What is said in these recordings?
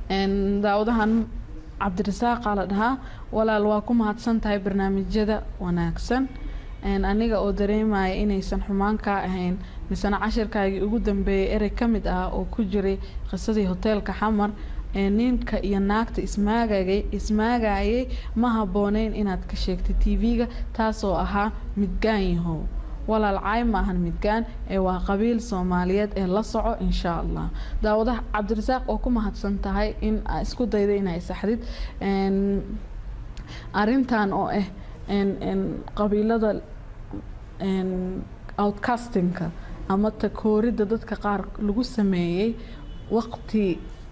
daawadahan Cabdirasaaq ala dhaha walaal waa ku mahadsantahay barnaamijyada wanaagsan aniga oo dareemaya inaysan xumaan ka ahayn misana cashirkaagii ugu dambeeyay erey kamid ah oo ku jiray qisadii hoteelka Xamar ninka iyo naagta ismaagayay ma habooneyn inaad ka sheegtay TV-ga taasoo ahaa midgaan yahow walaal caay ma ahan midgaan ee waa qabiil Soomaaliyeed ee la soco insha Allah daawadaha Cabdirasaaq oo ku mahadsantahay in isku dayday inay saxdid arintan oo qabiilada outcastingka ama takoorida dadka qaar lagu sameeyay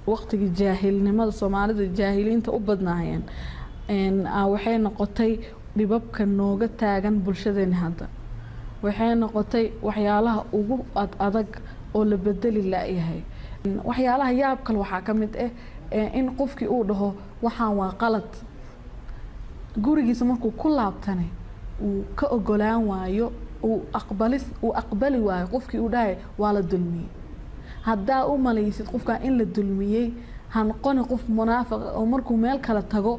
waqtiga jaahilnimada Soomaalida jaahiliinta u badnaayeen waxay noqotay dhibabka nooga taagan bulshadeena hadda waxay noqotay waxyaalaha ugu adag oo la bedeli laayahay waxyaalaha yaab kale waxa kamid in qofkii uu dhaho waxaan waa qalad gurigiisa markuu ku laabtanay uu ka ogolaan waayo uu aqbali waayo qofkii uu dhahay waa la dulmiyay hadaa u malaysid qofka in la dulmiyay han qoni qof munaafiq oo markuu meel kala tago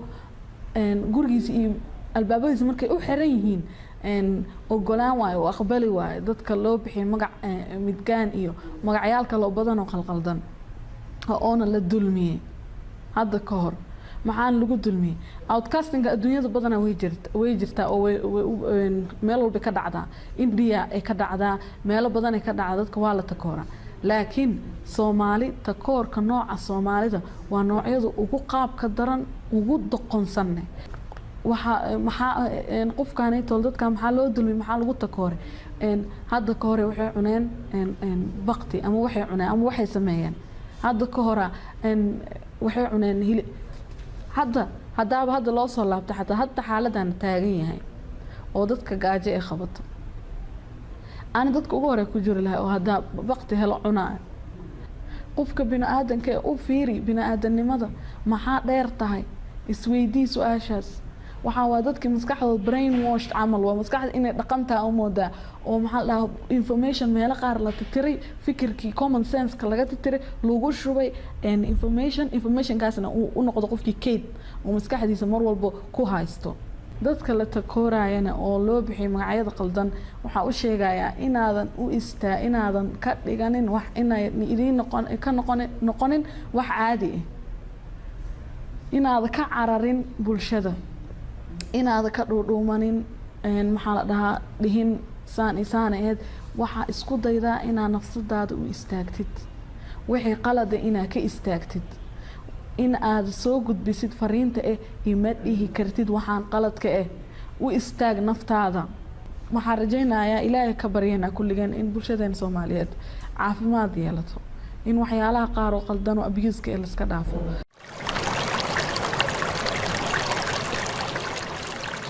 gurigiisa iyo albaabadiisa markay u xiran yihiin ogolaan waayo oo aqbali waayo dadka loo bixiyay magac midgaan iyo magacyaalka loo badan oo qalqaldan oo la dulmiyay hadda ka hor maxaan lagu dulmiyay outcastinga adduunyada badan way jirtaa oo meel walba ka dhacdaa India ay ka dhacdaa meel badan ay ka dhacdaa dadka waa la takoora laakiin Soomaali takoorka nooca Soomaalida waa noocyada ugu qaabka daran ugu doqonsan waxa qofkaanay tol dadka maxaa loo dulmiyay maxaa lagu takooray hadda ka hore waxay cuneen baqti ama waxay cuneen ama waxay sameeyeen hadda ka hore waxay cuneen hilib hadda loo soo laabtay hadda xaaladan taagan yahay oo dadka gaajo ay qabato aan dadka ugu hore ku jiri lahaa oo hadda waqti helo cunaa qofka bini'aadanka oo fiiri bini'aadanimada maxaa dheer tahay isweydii su'aashaas waxa waa dadka maskaxdooda brainwashed camal waa maskaxda inay dhaqantaa u moodaa oo maxaa la information meel qaar la titiray fikirkii common sense ka laga titiray lagu shubay information kaasna uu noqdo qofkii keyd oo maskaxdiisa mar walba ku haysto dadka la takoorayana oo loo bixiyay magacyada qaldan waxa uu sheegayaa inaadan ka dhiganin wax inay idin noqonin wax caadi ah inaad ka cararin bulshada inaad ka dhuudhuumanin maxaa la dhahaa dhihin saaneed waxa isku daydaa inaad nafsadaada u istaagtid wixii qalad inaad ka istaagtid in aad soo gudbisid fariinta ima dhihi kartid waxaan qaladka u istaag naftaada waxaan rajaynayaa Ilaahay ka baryana kulligan in bulshadeen Soomaaliyeed caafimaad yeelato in waxyaalaha qaar oo qaldan oo abuse-ka la iska dhaafo